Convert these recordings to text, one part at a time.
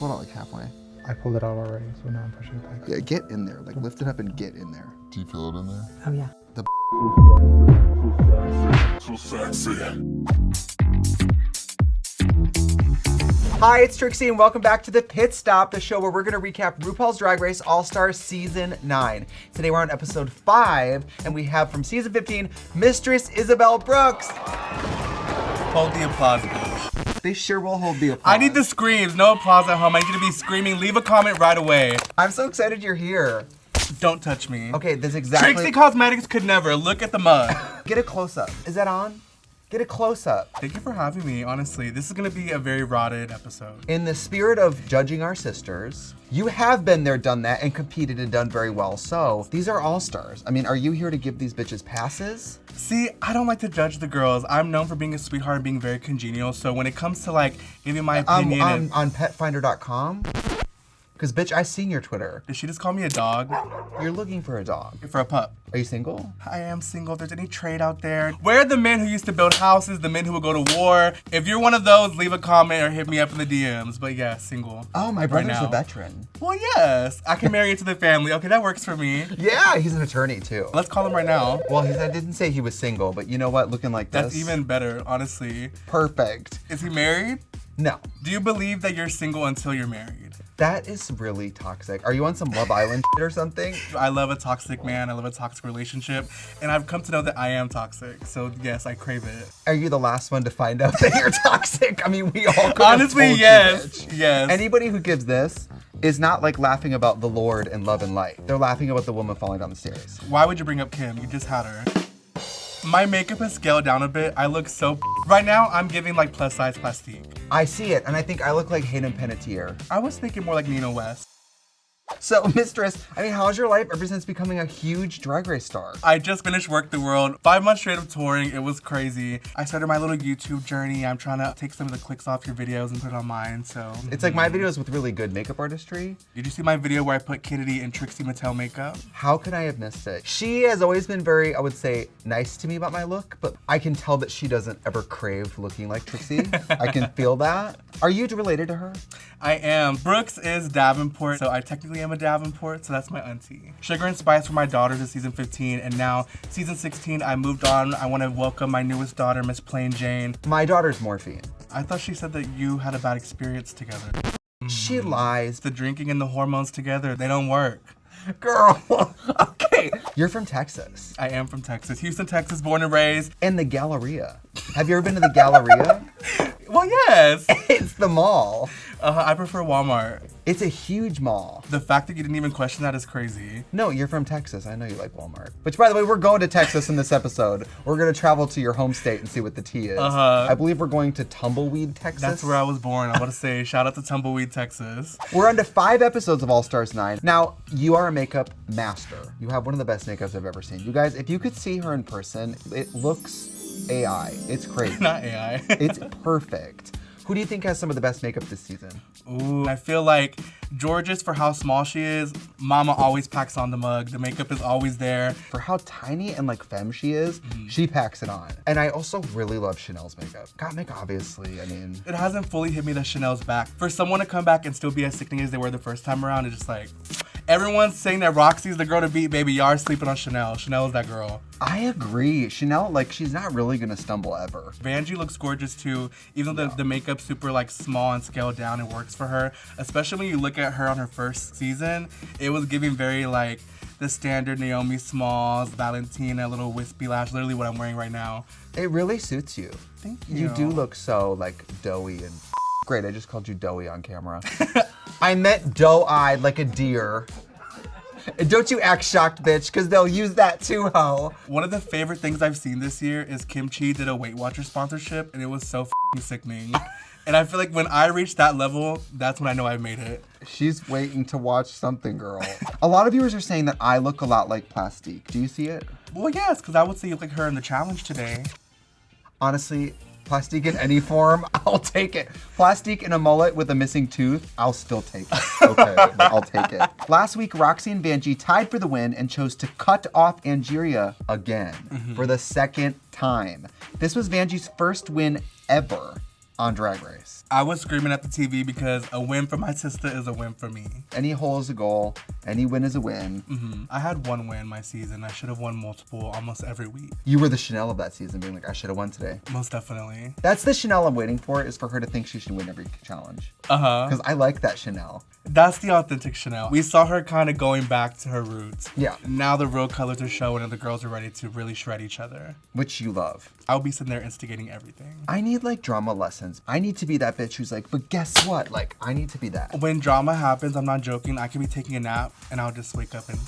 pull it out like halfway. I pulled it out already, so now I'm pushing it back. Yeah, get in there. Like lift it up and get in there. Do you feel it in there? Oh yeah. So sexy. Hi, it's Trixie and welcome back to The Pit Stop, the show where we're gonna recap RuPaul's Drag Race All-Stars Season 9. Today we're on episode 5 and we have from season 15, Mistress Isabelle Brooks. Hold the applause, bitch. They sure will hold the applause. I need the screams. No applause at home. I need you to be screaming. Leave a comment right away. I'm so excited you're here. Don't touch me. Okay, this is exactly. Trixie Cosmetics could never. Look at the mug. Get a close-up. Is that on? Get a close-up. Thank you for having me, honestly. This is gonna be a very rotted episode. In the spirit of judging our sisters, you have been there, done that, and competed and done very well. So these are all-stars. I mean, are you here to give these bitches passes? See, I don't like to judge the girls. I'm known for being a sweetheart and being very congenial. So when it comes to like giving my opinion, on petfinder.com? Because bitch, I seen your Twitter. did she just call me a dog? You're looking for a dog. For a pup. Are you single? I am single. If there's any trade out there, where are the men who used to build houses, the men who would go to war? If you're one of those, leave a comment or hit me up in the DMs. But yeah, single. Oh, my brother's a veteran. Well, yes. I can marry into the family. Okay, that works for me. Yeah, he's an attorney too. Let's call him right now. Well, I didn't say he was single, but you know what? Looking like this. That's even better, honestly. Perfect. Is he married? No. Do you believe that you're single until you're married? That is really toxic. Are you on some Love Island shit or something? I love a toxic man. I love a toxic relationship. And I've come to know that I am toxic. So yes, I crave it. Are you the last one to find out that you're toxic? I mean, we all could Honestly, have told yes. You, bitch. Yes. Anybody who gives this is not like laughing about the Lord and Love and Light. They're laughing about the woman falling down the stairs. Why would you bring up Kim? You just had her. My makeup has scaled down a bit. I look so right now. I'm giving like plus size plastique. I see it, and I think I look like Hayden Panettiere. I was thinking more like Nina West. So, Mistress, I mean, how's your life ever since becoming a huge Drag Race star? I just finished Work the World. 5 months straight of touring. It was crazy. I started my little YouTube journey. I'm trying to take some of the clicks off your videos and put it on mine, so. It's like my videos with really good makeup artistry. Did you see my video where I put Kennedy in Trixie Mattel makeup? How could I have missed it? She has always been very, I would say, nice to me about my look, but I can tell that she doesn't ever crave looking like Trixie. I can feel that. Are you related to her? I am. Brooks is Davenport, so I technically am a Davenport, so that's my auntie. Sugar and Spice were my daughters in season 15, and now season 16, I moved on. I want to welcome my newest daughter, Miss Plain Jane. My daughter's Morphine. I thought she said that you had a bad experience together. She lies. The drinking and the hormones together, they don't work. Girl, okay. You're from Texas. I am from Texas. Houston, Texas, born and raised. And the Galleria. Have you ever been to the Galleria? Well, yes. It's the mall. I prefer Walmart. It's a huge mall. The fact that you didn't even question that is crazy. No, you're from Texas. I know you like Walmart. Which, by the way, we're going to Texas in this episode. We're going to travel to your home state and see what the tea is. I believe we're going to Tumbleweed, Texas. That's where I was born. I want to say shout out to Tumbleweed, Texas. We're on to 5 episodes of All Stars 9. Now, you are a makeup master. You have one of the best makeups I've ever seen. You guys, if you could see her in person, it looks AI. It's crazy. Not AI. It's perfect. Who do you think has some of the best makeup this season? Ooh, I feel like Georges, for how small she is, Mama always packs on the mug. The makeup is always there. For how tiny and like femme she is, she packs it on. And I also really love Chanel's makeup. Gottmik, obviously, I mean. It hasn't fully hit me that Chanel's back. For someone to come back and still be as sickening as they were the first time around, it's just like, everyone's saying that Roxy's the girl to beat, baby. Y'all are sleeping on Chanel. Chanel is that girl. I agree. Chanel, like, she's not really gonna stumble ever. Vanjie looks gorgeous too, even though the makeup's super like small and scaled down, it works for her. Especially when you look at her on her first season, it was giving very like the standard Naomi Smalls, Valentina, little wispy lash, literally what I'm wearing right now. It really suits you. Thank you. You do look so like doughy and great. I just called you doughy on camera. I meant doe-eyed like a deer. Don't you act shocked, bitch, because they'll use that too, ho. One of the favorite things I've seen this year is Kimchi did a Weight Watcher sponsorship, and it was so f***ing sickening. And I feel like when I reach that level, that's when I know I've made it. She's waiting to watch something, girl. A lot of viewers are saying that I look a lot like Plastique. Do you see it? Well, yes, because I would see you look like her in the challenge today. Honestly, Plastique in any form, I'll take it. Plastique in a mullet with a missing tooth, I'll still take it. Okay, I'll take it. Last week, Roxy and Vanjie tied for the win and chose to cut off Angeria again for the second time. This was Vanjie's first win ever. on Drag Race. I was screaming at the TV because a win for my sister is a win for me. Any hole is a goal. Any win is a win. I had one win my season. I should have won multiple almost every week. You were the Chanel of that season, being like, I should have won today. Most definitely. That's the Chanel I'm waiting for, is for her to think she should win every challenge. Because I like that Chanel. That's the authentic Chanel. We saw her kind of going back to her roots. Yeah. Now the real colors are showing and the girls are ready to really shred each other. Which you love. I'll be sitting there instigating everything. I need like drama lessons. I need to be that bitch who's like, but guess what? Like, I need to be that. When drama happens, I'm not joking, I could be taking a nap and I'll just wake up and...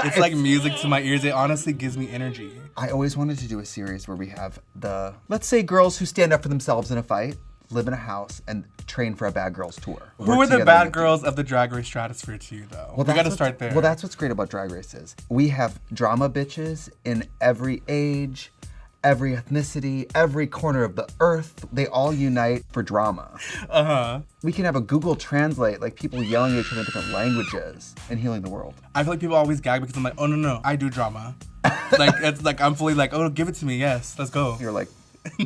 It's like music to my ears. It honestly gives me energy. I always wanted to do a series where we have the, let's say, girls who stand up for themselves in a fight, live in a house, and train for a bad girls tour. Who are the bad girls of the Drag Race stratosphere to you, though? Well, we gotta start there. Well, that's what's great about Drag Race is we have drama bitches in every age, every ethnicity, every corner of the earth. They all unite for drama. We can have a Google Translate, like people yelling at each other in different languages and healing the world. I feel like people always gag because I'm like, oh, no, I do drama. Like, it's like, I'm fully like, oh, give it to me, yes, let's go. You're like,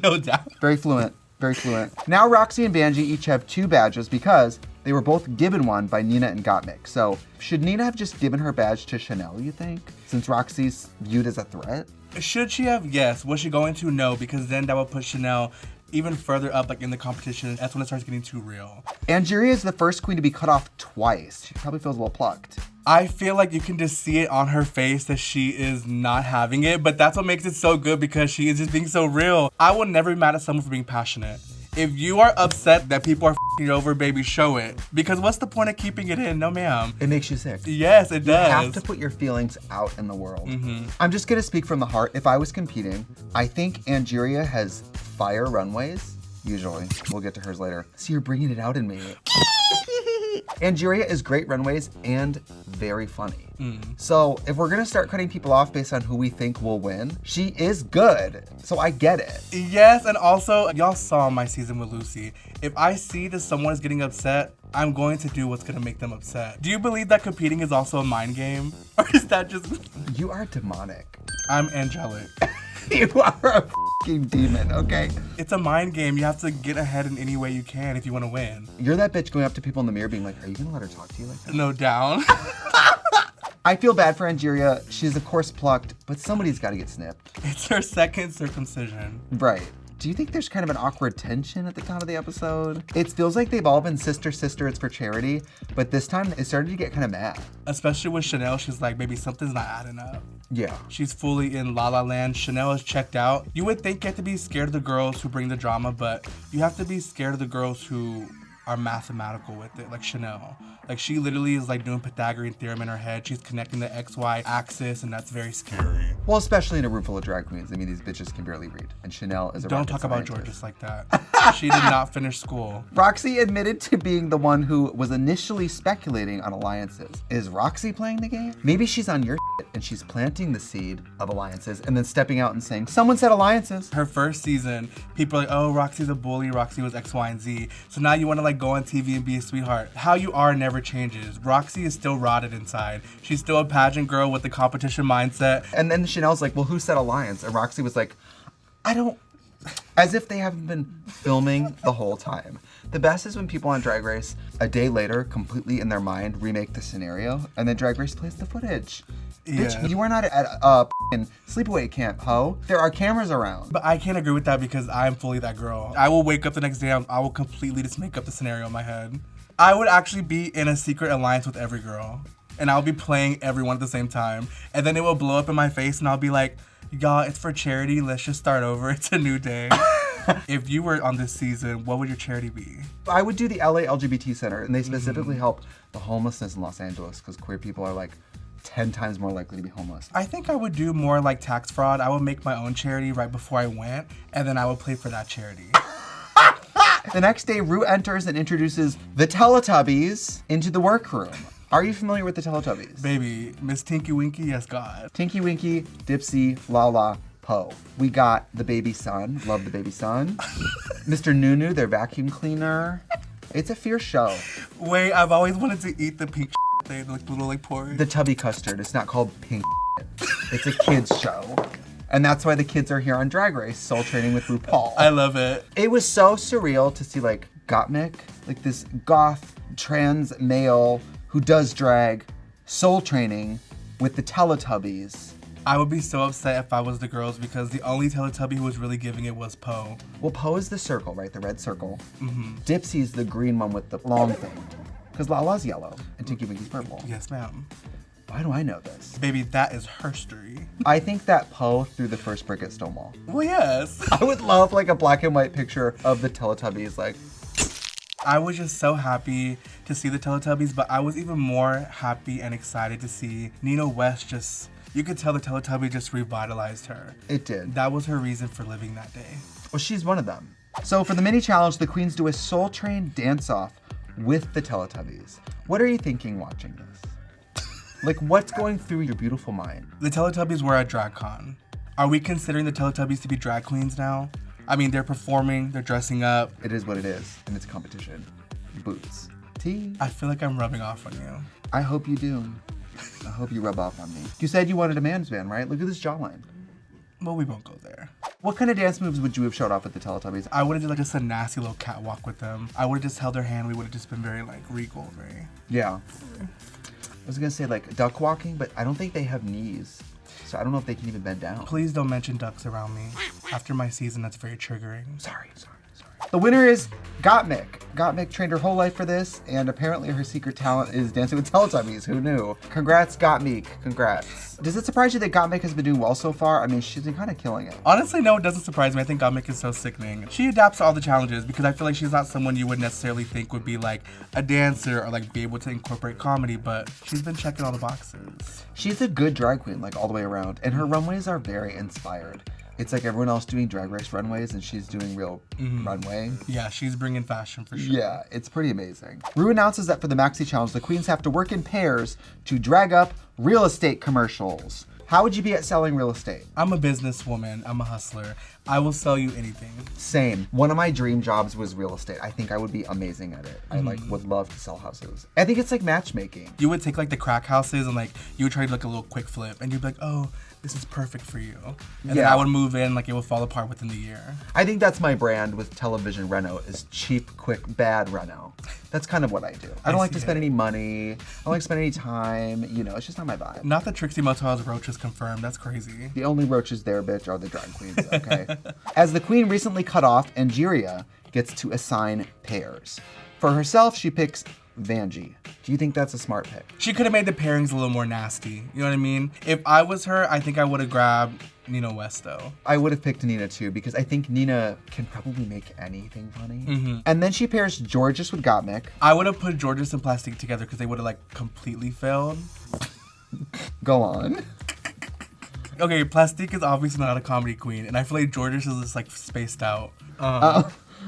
No doubt. very fluent. Very fluent. Now Roxy and Vanjie each have 2 badges because they were both given one by Nina and Gottmik. So should Nina have just given her badge to Chanel, you think? Since Roxy's viewed as a threat? Should she have? Yes. Was she going to? No, because then that would put Chanel even further up, like in the competition. That's when it starts getting too real. Angeria is the first queen to be cut off twice. She probably feels a little plucked. I feel like you can just see it on her face that she is not having it, but that's what makes it so good because she is just being so real. I will never be mad at someone for being passionate. If you are upset that people are f***ing you over, baby, show it. Because what's the point of keeping it in? No, ma'am. It makes you sick. Yes, it does. You have to put your feelings out in the world. I'm just gonna speak from the heart. If I was competing, I think Angeria has fire runways. Usually. We'll get to hers later. See, you're bringing it out in me. Angeria is great runways and very funny. So if we're gonna start cutting people off based on who we think will win, she is good. So I get it. Yes, and also, y'all saw my season with Lucy. If I see that someone is getting upset, I'm going to do what's gonna make them upset. Do you believe that competing is also a mind game? Or is that just... You are demonic. I'm angelic. You are a f***ing demon, okay? It's a mind game. You have to get ahead in any way you can if you want to win. You're that bitch going up to people in the mirror being like, are you gonna let her talk to you like that? No down. I feel bad for Angeria. She's of course plucked, but somebody's gotta get snipped. It's her second circumcision. Right. Do you think there's kind of an awkward tension at the top of the episode? It feels like they've all been sister, it's for charity, but this time it started to get kind of mad. Especially with Chanel, she's like, baby, something's not adding up. Yeah. She's fully in La La Land. Chanel is checked out. You would think you have to be scared of the girls who bring the drama, but you have to be scared of the girls who are mathematical with it, like Chanel. Like, she literally is like doing Pythagorean theorem in her head. She's connecting the XY axis, and that's very scary. Well, especially in a room full of drag queens. I mean, these bitches can barely read, and Chanel is a Don't rocket talk about scientist. Georges like that. She did not finish school. Roxy admitted to being the one who was initially speculating on alliances. Is Roxy playing the game? Maybe she's on your shit and she's planting the seed of alliances and then stepping out and saying, someone said alliances. Her first season, people are like, oh, Roxy's a bully. Roxy was X, Y, and Z. So now you want to like go on TV and be a sweetheart. How you are never changes. Roxy is still rotted inside. She's still a pageant girl with the competition mindset. And then Chanel's like, well, who said alliance? And Roxy was like, I don't, as if they haven't been filming the whole time. The best is when people on Drag Race, a day later, completely in their mind, remake the scenario, and then Drag Race plays the footage. Yeah. Bitch, you are not at a f***ing sleepaway camp, ho. There are cameras around. But I can't agree with that because I'm fully that girl. I will wake up the next day, I will completely just make up the scenario in my head. I would actually be in a secret alliance with every girl. And I'll be playing everyone at the same time. And then it will blow up in my face and I'll be like, y'all, it's for charity. Let's just start over. It's a new day. If you were on this season, what would your charity be? I would do the LA LGBT Center, and they specifically help the homelessness in Los Angeles because queer people are like 10 times more likely to be homeless. I think I would do more like tax fraud. I would make my own charity right before I went, and then I would play for that charity. The next day, Ru enters and introduces the Teletubbies into the workroom. Are you familiar with the Teletubbies? Baby, Miss Tinky Winky, yes God. Tinky Winky, Dipsy, Lala, Poe. We got the baby son, love the baby son. Mr. Nunu, their vacuum cleaner. It's a fierce show. Wait, I've always wanted to eat the pink thing, like little like porridge. The tubby custard, it's not called pink. It's a kid's show. And that's why the kids are here on Drag Race, soul training with RuPaul. I love it. It was so surreal to see like Gottmik, like this goth trans male who does drag, soul training with the Teletubbies. I would be so upset if I was the girls because the only Teletubby who was really giving it was Poe. Well, Poe is the circle, right? The red circle. Dipsy's the green one with the long thing. Because Lala's yellow and Tinky Winky's purple. Yes, ma'am. Why do I know this? Baby, that is herstory. I think that Poe threw the first brick at Stonewall. Well, yes. I would love like a black and white picture of the Teletubbies like. I was just so happy to see the Teletubbies, but I was even more happy and excited to see Nina West just, you could tell the Teletubby just revitalized her. It did. That was her reason for living that day. Well, she's one of them. So for the mini challenge, the queens do a Soul Train dance-off with the Teletubbies. What are you thinking watching this? Like, what's going through your beautiful mind? The Teletubbies were at DragCon. Are we considering the Teletubbies to be drag queens now? I mean, they're performing, they're dressing up. It is what it is, and it's a competition. Boots. Tea. I feel like I'm rubbing off on you. I hope you do. I hope you rub off on me. You said you wanted a man's man, right? Look at this jawline. Well, we won't go there. What kind of dance moves would you have showed off with the Teletubbies? I would have did like just a nasty little catwalk with them. I would have just held their hand. We would have just been very like regal, very. Yeah. I was gonna say like duck walking, but I don't think they have knees. So I don't know if they can even bend down. Please don't mention ducks around me. After my season, that's very triggering. Sorry. The winner is Gottmik. Gottmik trained her whole life for this, and apparently her secret talent is dancing with Teletubbies. Who knew? Congrats, Gottmik. Congrats. Does it surprise you that Gottmik has been doing well so far? I mean, she's been kind of killing it. Honestly, no, it doesn't surprise me. I think Gottmik is so sickening. She adapts to all the challenges because I feel like she's not someone you would necessarily think would be like a dancer or like be able to incorporate comedy, but she's been checking all the boxes. She's a good drag queen, like all the way around, and her runways are very inspired. It's like everyone else doing drag race runways and she's doing real runway. Yeah, she's bringing fashion for sure. Yeah, it's pretty amazing. Ru announces that for the Maxi Challenge, the queens have to work in pairs to drag up real estate commercials. How would you be at selling real estate? I'm a businesswoman. I'm a hustler. I will sell you anything. Same. One of my dream jobs was real estate. I think I would be amazing at it. I like would love to sell houses. I think it's like matchmaking. You would take like the crack houses and like you would try to do like a little quick flip and you'd be like, oh, this is perfect for you. And then I would move in, like it would fall apart within the year. I think that's my brand with television reno is cheap, quick, bad reno. That's kind of what I do. I don't like to spend any money. I don't like to spend any time. You know, it's just not my vibe. Not that Trixie Mattel has roaches confirmed. That's crazy. The only roaches there, bitch, are the drag queens, okay? As the queen recently cut off, Angeria gets to assign pairs. For herself, she picks Vanjie. Do you think that's a smart pick? She could have made the pairings a little more nasty. You know what I mean? If I was her, I think I would have grabbed Nina West though. I would have picked Nina too because I think Nina can probably make anything funny. And then she pairs Georges with Gottmik. I would have put Georges and Plastique together because they would have like completely failed. Go on. Okay, Plastique is obviously not a comedy queen, and I feel like Georges is just like spaced out.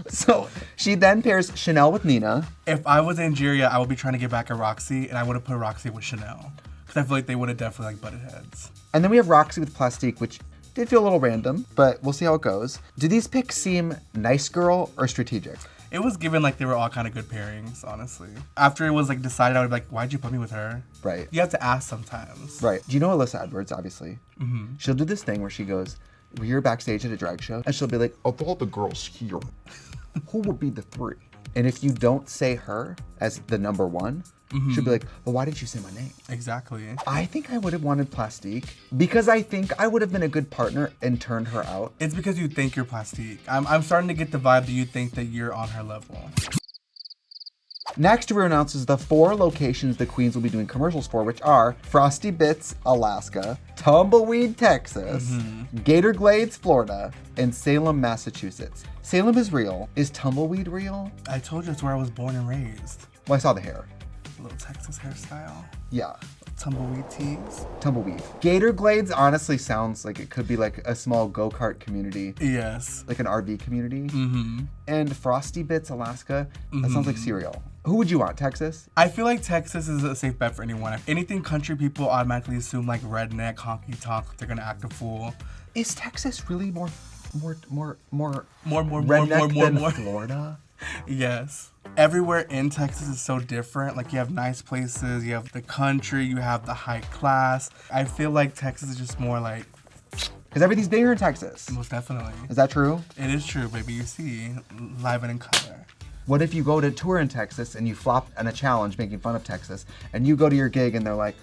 So she then pairs Chanel with Nina. If I was Angeria, I would be trying to get back at Roxy, and I would have put Roxy with Chanel. Because I feel like they would have definitely like butted heads. And then we have Roxy with Plastique, which did feel a little random, but we'll see how it goes. Do these picks seem nice girl or strategic? It was given like they were all kind of good pairings, honestly. After it was like decided, I would be like, why'd you put me with her? Right. You have to ask sometimes. Right. Do you know Alyssa Edwards, obviously? She'll do this thing where she goes, we're backstage at a drag show, and she'll be like, of all the girls here, who would be the three? And if you don't say her as the number one, she'll be like, well, why didn't you say my name? Exactly. I think I would have wanted Plastique because I think I would have been a good partner and turned her out. It's because you think you're Plastique. I'm starting to get the vibe that you think that you're on her level. Next, Ru announces the 4 locations the queens will be doing commercials for, which are Frosty Bits, Alaska, Tumbleweed, Texas, Gator Glades, Florida, and Salem, Massachusetts. Salem is real. Is Tumbleweed real? I told you it's where I was born and raised. Well, I saw the hair. A little Texas hairstyle. Yeah. Tumbleweed tees. Tumbleweed. Gator Glades honestly sounds like it could be like a small go-kart community. Yes. Like an RV community. And Frosty Bits, Alaska, that sounds like cereal. Who would you want, Texas? I feel like Texas is a safe bet for anyone. If anything, country people automatically assume like redneck, honky tonk, they're gonna act a fool. Is Texas really more More redneck than Florida? Yes. Everywhere in Texas is so different. Like you have nice places, you have the country, you have the high class. I feel like Texas is just more like Because everything's bigger in Texas. Most definitely. Is that true? It is true, baby. You see, live and in color. What if you go to tour in Texas and you flop on a challenge making fun of Texas, and you go to your gig and they're like,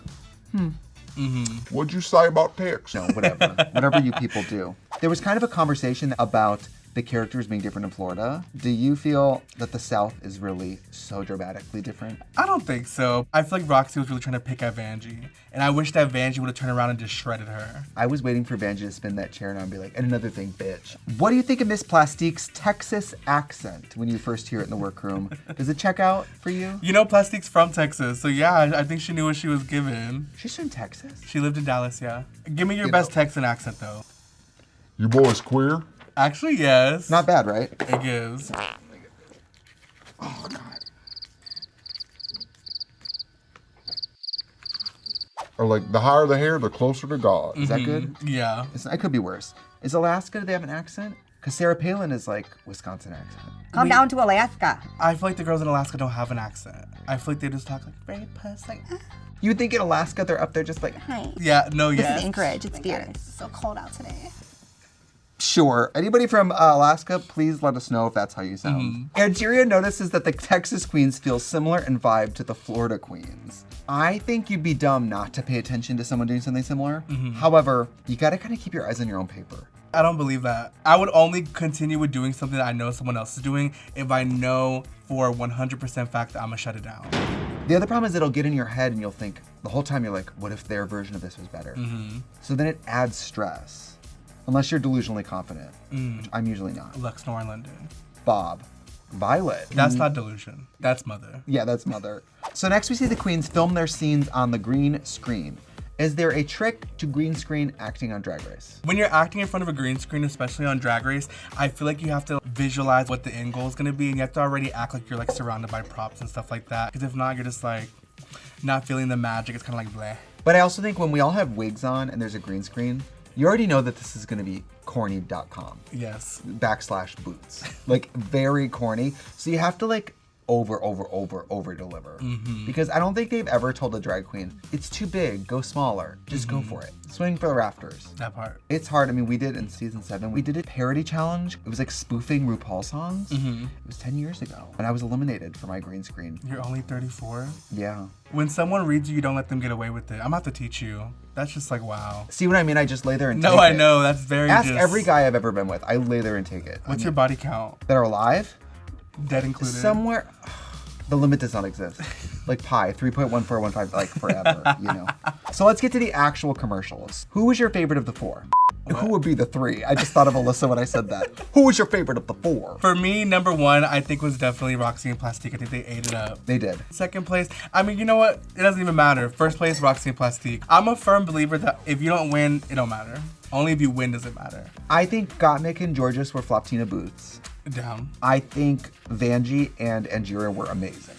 What'd you say about Tex? no, whatever you people do. There was kind of a conversation about the characters being different in Florida. Do you feel that the South is really so dramatically different? I don't think so. I feel like Roxy was really trying to pick at Vanjie. And I wish that Vanjie would have turned around and just shredded her. I was waiting for Vanjie to spin that chair and I'd be like, and another thing, bitch. What do you think of Miss Plastique's Texas accent when you first hear it in the workroom? Does it check out for you? You know, Plastique's from Texas, so yeah, I think she knew what she was given. She's from Texas. She lived in Dallas, yeah. Give me your You best know. Texan accent, though. You boys queer? Actually, yes. Not bad, right? It gives. Oh, God. Or like, the higher the hair, the closer to God. Is that good? Yeah. It could be worse. Is Alaska, do they have an accent? Because Sarah Palin is like Wisconsin accent. Come down to Alaska. I feel like the girls in Alaska don't have an accent. I feel like they just talk like very puss, like, You would think in Alaska they're up there just like, Hi. yeah, no, This yeah. is Anchorage. It's fierce. It's so cold out today. sure. Anybody from Alaska, please let us know if that's how you sound. Angeria notices that the Texas queens feel similar in vibe to the Florida queens. I think you'd be dumb not to pay attention to someone doing something similar. However, you gotta kind of keep your eyes on your own paper. I don't believe that. I would only continue with doing something that I know someone else is doing if I know for 100% fact that I'm gonna shut it down. The other problem is it'll get in your head and you'll think the whole time you're like, what if their version of this was better? So then it adds stress. Unless you're delusionally confident, which I'm usually not. Lux Nor in London. Bob. Violet. That's not delusion. That's mother. Yeah, that's mother. So next we see the queens film their scenes on the green screen. Is there a trick to green screen acting on Drag Race? When you're acting in front of a green screen, especially on Drag Race, I feel like you have to visualize what the end goal is gonna be, and you have to already act like you're like surrounded by props and stuff like that. Because if not, you're just like not feeling the magic. It's kind of like bleh. But I also think when we all have wigs on and there's a green screen, you already know that this is gonna be corny.com. Yes. / boots. Like very corny. So you have to like over deliver. Because I don't think they've ever told a drag queen, it's too big, go smaller. Just go for it. Swing for the rafters. That part. It's hard. I mean, we did in season 7, we did a parody challenge. It was like spoofing RuPaul songs. It was 10 years ago. And I was eliminated for my green screen. You're only 34. Yeah. When someone reads you don't let them get away with it. I'm gonna have to teach you. That's just like, wow. See what I mean? I just lay there and No, take I it. know. That's very Ask just... every guy I've ever been with. I lay there and take it. What's your body count? That are alive? Dead included. Somewhere. The limit does not exist. Like pi, 3.1415, like forever, you know. So let's get to the actual commercials. Who was your favorite of the 4? Who would be the 3? I just thought of Alyssa when I said that. Who was your favorite of the 4? For me, number 1, I think was definitely Roxy and Plastique. I think they ate it up. They did. Second place, I mean, you know what? It doesn't even matter. First place, Roxy and Plastique. I'm a firm believer that if you don't win, it don't matter. Only if you win does it matter. I think Gottmik and Georges were Floptina Boots. Down. I think Vanjie and Angeria were amazing.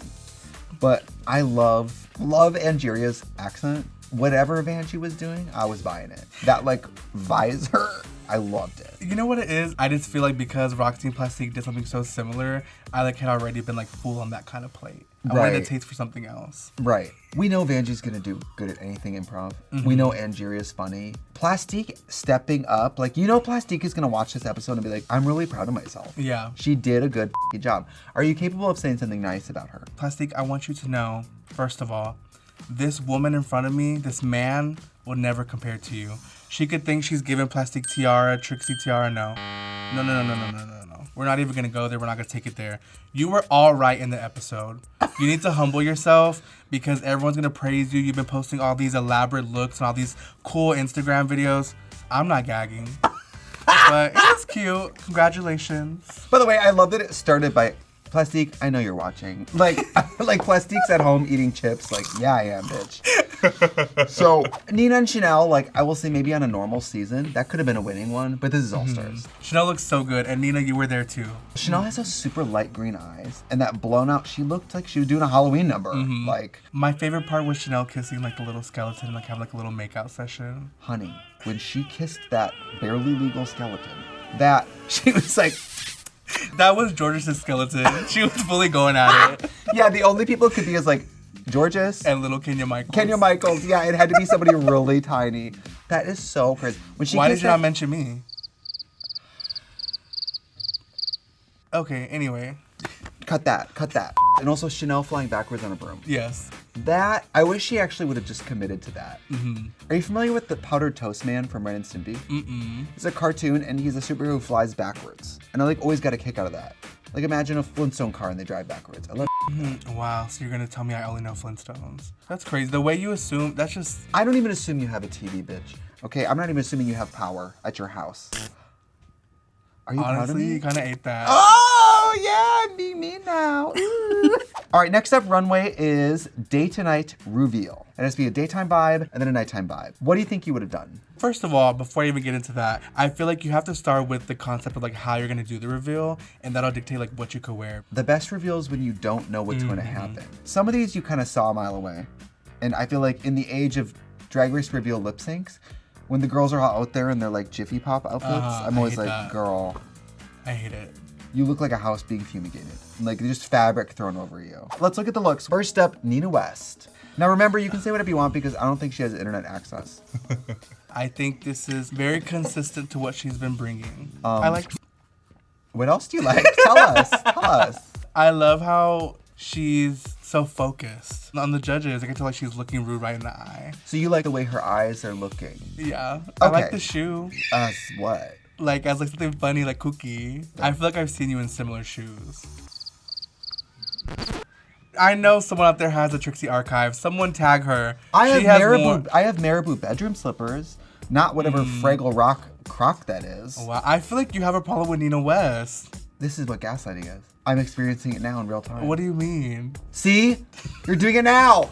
But I love Angeria's accent. Whatever Vanjie was doing, I was buying it. That like visor, I loved it. You know what it is? I just feel like because Roxy and Plastique did something so similar, I like had already been like full on that kind of plate. I wanted Right. to taste for something else. Right. We know Vanjie's gonna do good at anything improv. We know Angeria's funny. Plastique stepping up, like you know Plastique is gonna watch this episode and be like, I'm really proud of myself. Yeah. She did a good job. Are you capable of saying something nice about her? Plastique, I want you to know, first of all, this woman in front of me, this man, will never compare to you. She could think she's giving Plastique tiara, Trixie tiara, no. No. We're not even gonna go there, we're not gonna take it there. You were all right in the episode. You need to humble yourself because everyone's gonna praise you. You've been posting all these elaborate looks and all these cool Instagram videos. I'm not gagging. But it was cute. Congratulations. By the way, I love that it started by Plastique, I know you're watching. Like Plastique's at home eating chips, like, yeah, I am, bitch. So, Nina and Chanel, like, I will say maybe on a normal season, that could have been a winning one, but this is All Stars. Chanel looks so good, and Nina, you were there too. Chanel has those super light green eyes, and that blown out, she looked like she was doing a Halloween number. Like, My favorite part was Chanel kissing like the little skeleton, like have like a little makeout session. honey, when she kissed that barely legal skeleton, that, she was like, That was Georges' skeleton. She was fully going at it. yeah, the only people it could be is like, Georges. And little Kenya Michaels. Kenya Michaels, yeah, it had to be somebody really tiny. That is so crazy. When she Why kissed did you not that- mention me? Okay, anyway. Cut that. And also Chanel flying backwards on a broom. Yes. That, I wish she actually would have just committed to that. Mm-hmm. Are you familiar with the Powdered Toast Man from Ren and Stimpy? Mm-mm. It's a cartoon and he's a superhero who flies backwards. And I like always got a kick out of that. Like imagine a Flintstone car and they drive backwards. I love Wow, so you're gonna tell me I only know Flintstones? That's crazy. The way you assume, that's just... I don't even assume you have a TV, bitch. Okay, I'm not even assuming you have power at your house. Are you proud of Honestly, me? you kind of ate that. Oh, yeah, I'm being mean now. All right, next up, Runway is day to night reveal. It has to be a daytime vibe and then a nighttime vibe. What do you think you would have done? First of all, before I even get into that, I feel like you have to start with the concept of like how you're gonna do the reveal, and that'll dictate like what you could wear. The best reveal is when you don't know what's going to happen. Some of these you kind of saw a mile away. And I feel like in the age of Drag Race reveal lip syncs, when the girls are all out there in their like Jiffy Pop outfits, I'm I always hate like, that. girl, I hate it. you look like a house being fumigated. Like just fabric thrown over you. Let's look at the looks. First up, Nina West. Now remember, you can say whatever you want because I don't think she has internet access. I think this is very consistent to what she's been bringing. I like. What else do you like? Tell us. I love how she's so focused on the judges. I can tell like she's looking rude right in the eye. So you like the way her eyes are looking. Yeah, I like Okay. the shoe. As what? Like as like something funny, like kooky. I feel like I've seen you in similar shoes. I know someone out there has a Trixie archive. Someone tag her. I She have has more- Marabou bedroom slippers, not whatever Fraggle Rock croc that is. Wow, I feel like you have a problem with Nina West. This is what gaslighting is. I'm experiencing it now in real time. What do you mean? See? You're doing it now.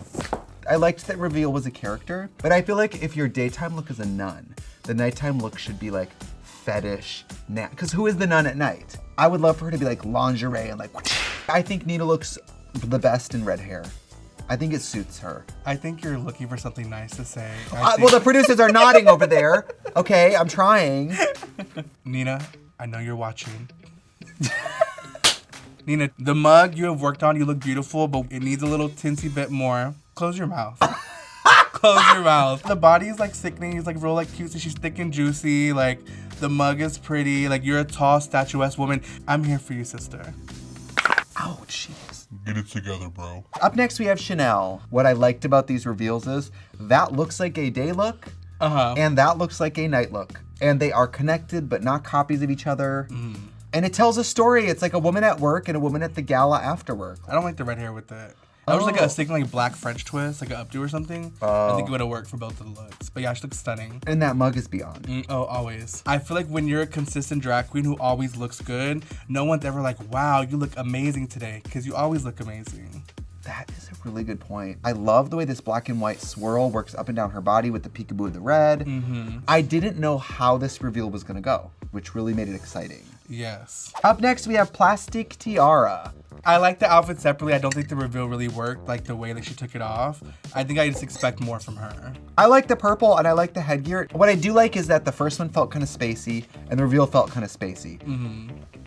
I liked that reveal was a character, but I feel like if your daytime look is a nun, the nighttime look should be like fetish, because who is the nun at night? I would love for her to be like lingerie and like, I think Nina looks the best in red hair. I think it suits her. I think you're looking for something nice to say. Well, the producers are nodding over there. Okay, I'm trying. Nina, I know you're watching. Nina, the mug you have worked on, you look beautiful, but it needs a little tinsy bit more. Close your mouth. Close your mouth. The body is like sickening. It's like real like cutesy. She's thick and juicy. Like the mug is pretty. Like you're a tall, statuesque woman. I'm here for you, sister. Oh, jeez. Get it together, bro. Up next, we have Chanel. What I liked about these reveals is that looks like a day look, and that looks like a night look. And they are connected, but not copies of each other. And it tells a story. It's like a woman at work and a woman at the gala after work. I don't like the red hair with it. I was like a sick like black French twist, like an updo or something. I think it would have worked for both of the looks. But yeah, she looks stunning. And that mug is beyond. Oh, always. I feel like when you're a consistent drag queen who always looks good, no one's ever like, wow, you look amazing today, because you always look amazing. That is a really good point. I love the way this black and white swirl works up and down her body with the peekaboo of the red. I didn't know how this reveal was gonna go, which really made it exciting. Yes. Up next, we have Plastic Tiara. I like the outfit separately. I don't think the reveal really worked, like the way that she took it off. I think I just expect more from her. I like the purple and I like the headgear. What I do like is that the first one felt kind of spacey and the reveal felt kind of spacey.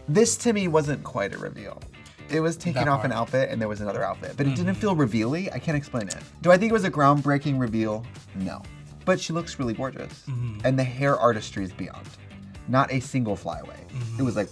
This to me wasn't quite a reveal. It was taking That off an part. outfit and there was another outfit, but it didn't feel reveal-y. I can't explain it. Do I think it was a groundbreaking reveal? No. But she looks really gorgeous. And the hair artistry is beyond. Not a single flyaway. It was like...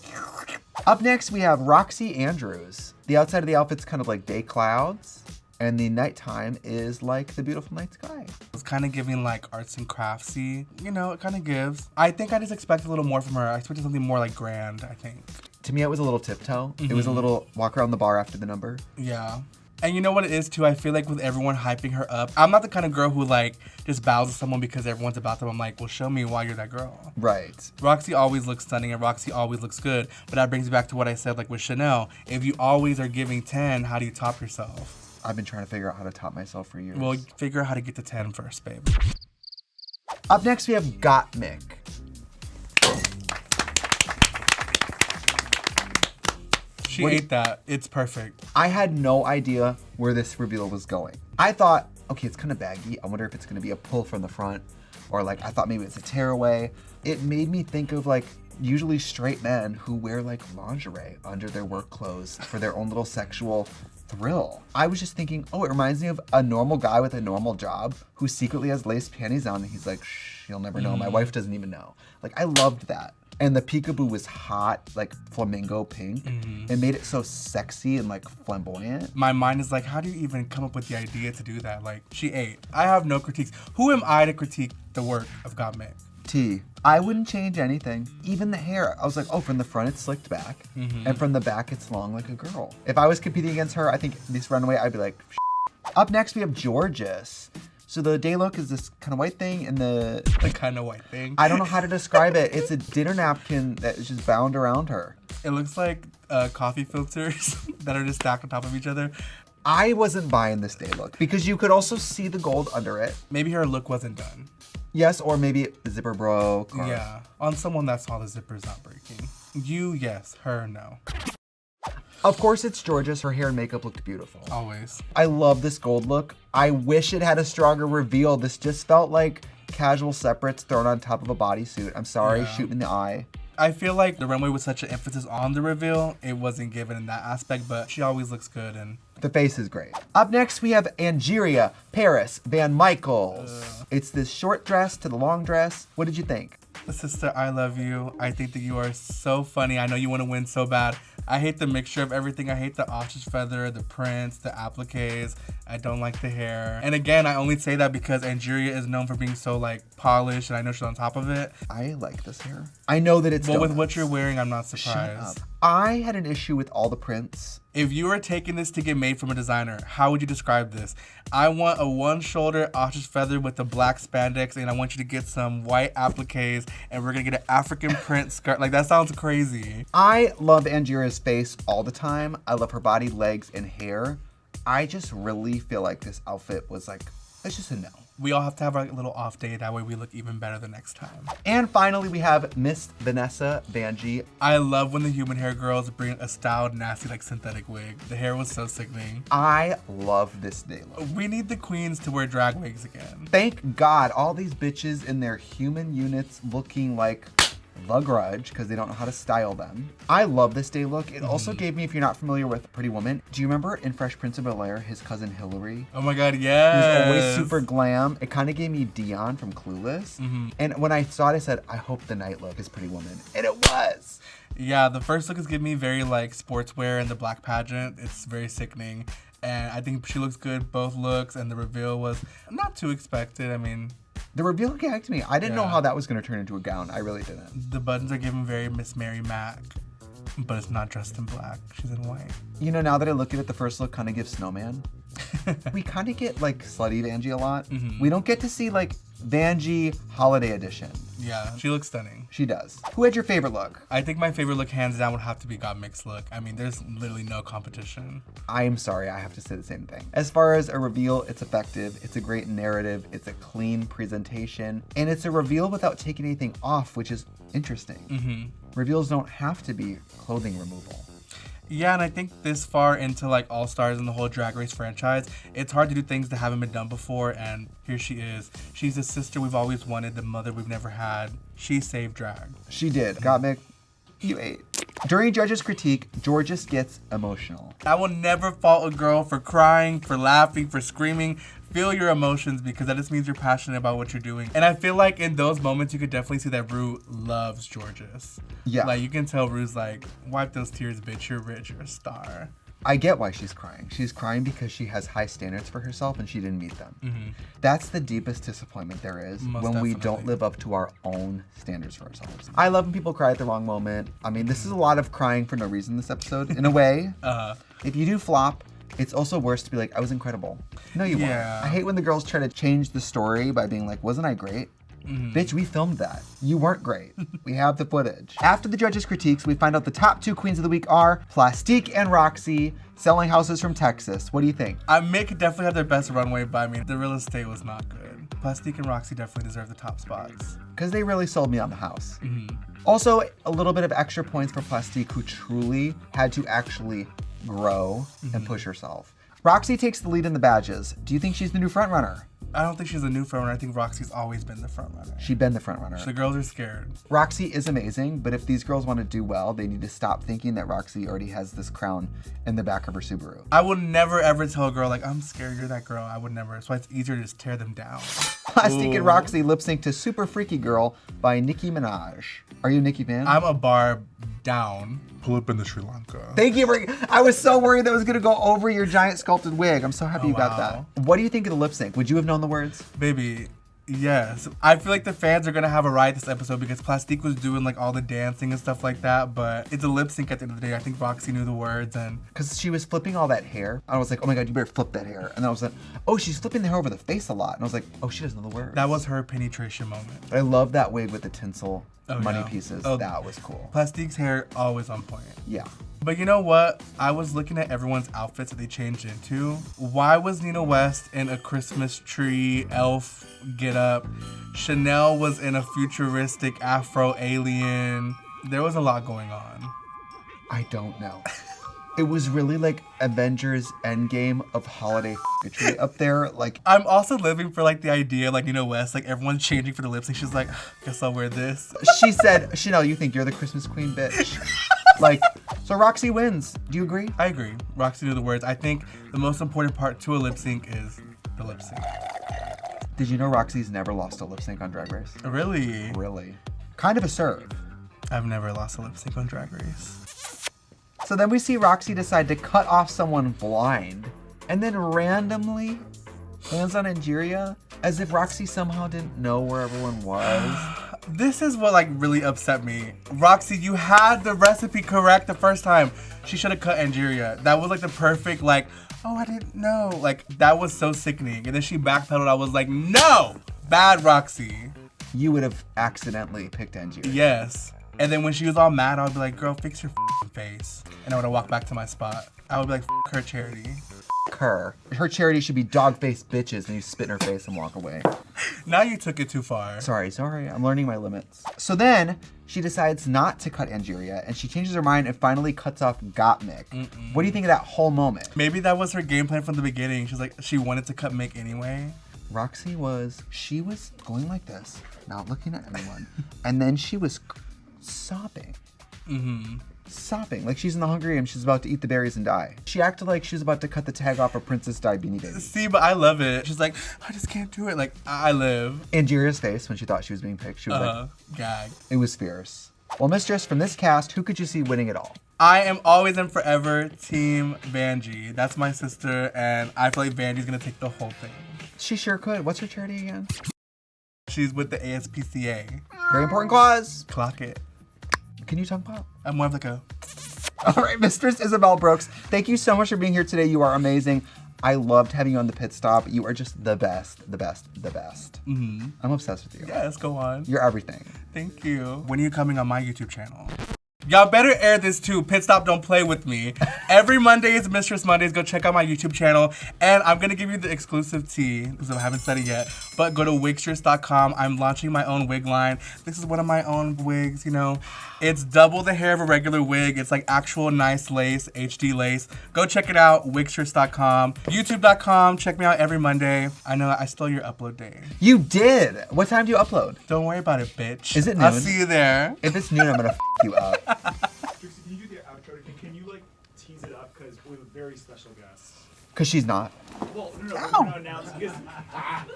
Up next, we have Roxy Andrews. The outside of the outfit's kind of like day clouds, and the nighttime is like the beautiful night sky. It's kind of giving like arts and craftsy. You know, it kind of gives. I think I just expected a little more from her. I expected something more like grand, I think. To me, it was a little tiptoe. It was a little walk around the bar after the number. Yeah. And you know what it is too? I feel like with everyone hyping her up, I'm not the kind of girl who like just bows to someone because everyone's about them. I'm like, well, show me why you're that girl. Right. Roxy always looks stunning and Roxy always looks good. But that brings me back to what I said, like with Chanel. If you always are giving 10, how do you top yourself? I've been trying to figure out how to top myself for years. Well, figure out how to get to 10 first, babe. Up next, we have Gottmik. She ate that. It's perfect. I had no idea where this reveal was going. I thought, okay, it's kind of baggy. I wonder if it's gonna be a pull from the front, or like, I thought maybe it's a tearaway. It made me think of like, usually straight men who wear like lingerie under their work clothes for their own little sexual thrill. I was just thinking, oh, it reminds me of a normal guy with a normal job who secretly has lace panties on, and he's like, shh, you'll never know. My wife doesn't even know. Like, I loved that. And the peekaboo was hot, like flamingo pink. It made it so sexy and like flamboyant. My mind is like, how do you even come up with the idea to do that? Like, she ate. I have no critiques. Who am I to critique the work of Gottmik? T. I wouldn't change anything. Even the hair. I was like, oh, from the front it's slicked back. And from the back it's long like a girl. If I was competing against her, I think this Runway, I'd be like, Up next we have Georges. So the day look is this kind of white thing, and The kind of white thing. I don't know how to describe it. It's a dinner napkin that is just bound around her. It looks like coffee filters that are just stacked on top of each other. I wasn't buying this day look because you could also see the gold under it. Maybe her look wasn't done. Yes, or maybe the zipper broke. Or... Yeah, on someone that saw the zippers not breaking. You, yes. Her, no. Of course it's Georges. Her hair and makeup looked beautiful. Always. I love this gold look. I wish it had a stronger reveal. This just felt like casual separates thrown on top of a bodysuit. I'm sorry, Yeah. shoot me in the eye. I feel like the Runway was such an emphasis on the reveal, it wasn't given in that aspect, but she always looks good. And The face is great. Up next, we have Angeria Paris Van Michaels. It's this short dress to the long dress. What did you think? sister, I love you. I think that you are so funny. I know you want to win so bad. I hate the mixture of everything. I hate the ostrich feather, the prints, the appliques. I don't like the hair. And again, I only say that because Angeria is known for being so like polished, and I know she's on top of it. I like this hair. I know that it's Well, with donuts. what you're wearing, I'm not Shut surprised. up. I had an issue with all the prints. If you were taking this to get made from a designer, how would you describe this? I want a one-shoulder ostrich feather with the black spandex, and I want you to get some white appliques, and we're gonna get an African print skirt. Like, that sounds crazy. I love Angeria's face all the time. I love her body, legs, and hair. I just really feel like this outfit was like, it's just a no. We all have to have our little off day. That way we look even better the next time. And finally, we have Miss Vanessa Banji. I love when the human hair girls bring a styled, nasty, like synthetic wig. The hair was so sickening. I love this day look. We need the queens to wear drag wigs again. Thank God, all these bitches in their human units looking like The Grudge because they don't know how to style them. I love this day look. It also gave me, if you're not familiar with Pretty Woman, do you remember in Fresh Prince of Bel-Air, his cousin Hillary? Oh my God, He yes. was always super glam. It kind of gave me Dion from Clueless. And when I saw it, I said, I hope the night look is Pretty Woman. And it was. Yeah, the first look is giving me very like sportswear and the black pageant. It's very sickening. And I think she looks good, both looks, and the reveal was not too expected. I mean, The reveal gagged me. I didn't know Yeah. how that was going to turn into a gown. I really didn't. the buttons are giving very Miss Mary Mac, but it's not dressed in black. She's in white. You know, now that I look at it, the first look kind of gives Snowman. We kind of get like slutty Vanjie a lot. We don't get to see like Vanjie Holiday Edition. Yeah, she looks stunning. She does. Who had your favorite look? I think my favorite look, hands down, would have to be Gottmik's look. I mean, there's literally no competition. I'm sorry, I have to say the same thing. As far as a reveal, it's effective. It's a great narrative. It's a clean presentation. And it's a reveal without taking anything off, which is interesting. Reveals don't have to be clothing removal. Yeah, and I think this far into like All Stars and the whole Drag Race franchise, it's hard to do things that haven't been done before, and here she is. She's the sister we've always wanted, the mother we've never had. She saved drag. She did. Gottmik, you ate. During judges' critique, Georges gets emotional. I will never fault a girl for crying, for laughing, for screaming. Feel your emotions, because that just means you're passionate about what you're doing. And I feel like in those moments, you could definitely see that Ru loves Georges. Yeah. Like, you can tell Ru's like, wipe those tears, bitch. You're rich. You're a star. I get why she's crying. She's crying because she has high standards for herself and she didn't meet them. That's the deepest disappointment there is Most when we definitely. don't live up to our own standards for ourselves. I love when people cry at the wrong moment. I mean, this is a lot of crying for no reason this episode, in a way. If you do flop, it's also worse to be like, I was incredible. No, you Yeah. weren't. I hate when the girls try to change the story by being like, wasn't I great? Bitch, we filmed that. You weren't great. We have the footage. After the judges' critiques, we find out the top two queens of the week are Plastique and Roxy, selling houses from Texas. What do you think? Mick definitely had their best runway, but I mean, the real estate was not good. Plastique and Roxy definitely deserve the top spots. Because they really sold me on the house. Also, a little bit of extra points for Plastique, who truly had to actually grow and push herself. Roxy takes the lead in the badges. Do you think she's the new frontrunner? I don't think she's a new frontrunner. I think Roxy's always been the frontrunner. She's been the front runner. The girls are scared. Roxy is amazing, but if these girls want to do well, they need to stop thinking that Roxy already has this crown in the back of her Subaru. I would never ever tell a girl like, I'm scared you're that girl. I would never. That's why it's easier to just tear them down. Plastique and Roxy lip sync to Super Freaky Girl by Nicki Minaj. Are you a Nicki fan? I'm a Barb down. Pull up into Sri Lanka. Thank you. I was so worried that was going to go over your giant sculpted wig. I'm so happy you got wow. that. What do you think of the lip sync? Would you have known the words? Baby, yes. I feel like the fans are gonna have a riot this episode because Plastique was doing like all the dancing and stuff like that, but it's a lip sync at the end of the day. I think Roxy knew the words and Because she was flipping all that hair. I was like, oh my God, you better flip that hair. And then I was like, oh, she's flipping the hair over the face a lot. And I was like, oh, she doesn't know the words. that was her penetration moment. I love that wig with the tinsel money yeah. pieces. Oh. That was cool. Plastique's hair always on point. Yeah. But you know what? I was looking at everyone's outfits that they changed into. Why was Nina West in a Christmas tree elf getup? Chanel was in a futuristic Afro alien. There was a lot going on. I don't know. It was really like Avengers Endgame of holiday f***atry up there. Like, I'm also living for like the idea, like Nina West, like everyone's changing for the lip sync. She's like, guess I'll wear this. she said, Chanel, you think you're the Christmas queen, bitch? Like, so Roxy wins. Do you agree? I agree. Roxy knew the words. I think the most important part to a lip sync is the lip sync. Did you know Roxy's never lost a lip sync on Drag Race? Really? Really? Kind of a serve. I've never lost a lip sync on Drag Race. So then we see Roxy decide to cut off someone blind and then randomly lands on Angeria as if Roxy somehow didn't know where everyone was. This is what like really upset me. Roxy, you had the recipe correct the first time. She should have cut Angeria. That was like the perfect like, oh, I didn't know. Like that was so sickening. And then she backpedaled. I was like, no, bad Roxy. You would have accidentally picked Angeria. Yes. And then when she was all mad, I would be like, girl, fix your face. And I would have walked back to my spot. I would be like, her charity. Her charity should be dog-faced bitches and you spit in her face and walk away. Now you took it too far. Sorry, I'm learning my limits. So then she decides not to cut Angeria and she changes her mind and finally cuts off Gottmik. What do you think of that whole moment? Maybe that was her game plan from the beginning. She's like, she wanted to cut Mick anyway. Roxy was going like this, not looking at anyone. And then she was sobbing. Sobbing, like she's in the Hunger Games, she's about to eat the berries and die. She acted like she was about to cut the tag off of Princess Di Beanie Baby. See, but I love it. She's like, I just can't do it. Like, I live. Angeria's face when she thought she was being picked, she was like, gagged. It was fierce. Well, Mistress, from this cast, who could you see winning it all? I am always and forever Team Vanjie. That's my sister, and I feel like Vanjie's gonna take the whole thing. She sure could. What's her charity again? She's with the ASPCA. Very important cause. Clock it. Can you tongue pop? I'm more of like a... All right, Mistress Isabelle Brooks, thank you so much for being here today. You are amazing. I loved having you on the pit stop. You are just the best, the best, the best. I'm obsessed with you. Yes, go on. You're everything. Thank you. When are you coming on my YouTube channel? Y'all better air this too. Pit Stop, don't play with me. Every Monday is Mistress Mondays. Go check out my YouTube channel. And I'm going to give you the exclusive tea because I haven't said it yet. But go to wigstress.com. I'm launching my own wig line. This is one of my own wigs, you know. It's double the hair of a regular wig. It's like actual nice lace, HD lace. Go check it out, wigstress.com. YouTube.com. Check me out every Monday. I know I stole your upload day. You did. What time do you upload? Don't worry about it, bitch. Is it noon? I'll see you there. If it's noon, I'm going to you up. Trixie, can you do the outro? Can you like tease it up? Because we have a very special guest. Because she's not. Well, no, we're going to announce because...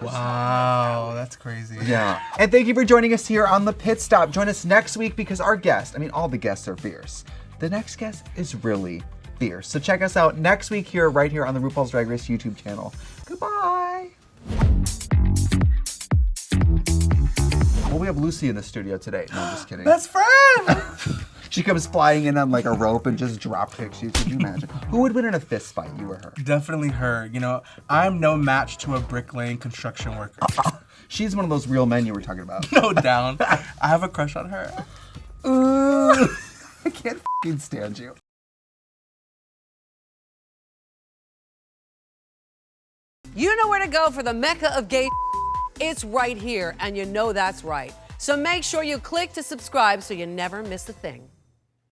Wow, that's crazy. Yeah. And thank you for joining us here on the Pit Stop. Join us next week because our guest, I mean, all the guests are fierce. The next guest is really fierce. So check us out next week here, right here on the RuPaul's Drag Race YouTube channel. Goodbye. Well, we have Lucy in the studio today. No, I'm just kidding. Best friend! She comes flying in on like a rope and just drop kicks you. Could you imagine? Who would win in a fist fight, you or her? Definitely her. You know, I'm no match to a bricklaying construction worker. She's one of those real men you were talking about. No down. I have a crush on her. Ooh, I can't f***ing stand you. You know where to go for the mecca of gay. It's right here, and you know that's right. So make sure you click to subscribe so you never miss a thing.